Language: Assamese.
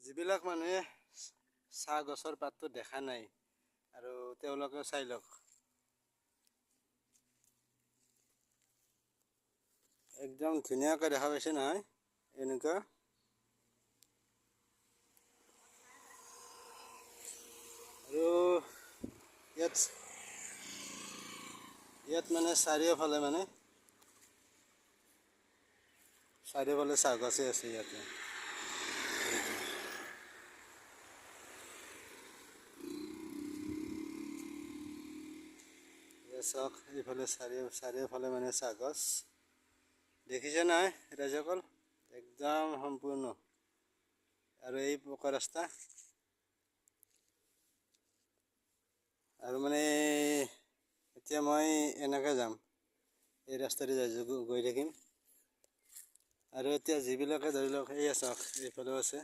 যিবিলাক মানুহে চাহ গছৰ পাতটো দেখা নাই আৰু তেওঁলোকে চাই লওক, একদম ধুনীয়াকৈ দেখা পাইছে নহয় এনেকুৱা। আৰু ইয়াত মানে চাৰিওফালে চাহ গছেই আছে ইয়াতে। চাওক এইফালে চাৰিওফালে মানে চাহ গছ দেখিছে নহয় ৰাইজসকল, একদম সম্পূৰ্ণ। আৰু এই পকা ৰাস্তা, আৰু মানে এতিয়া মই এনেকৈ যাম, এই ৰাস্তাৰে গৈ থাকিম। আৰু এতিয়া যিবিলাকে ধৰি লওক এই চাওক এইফালেও আছে।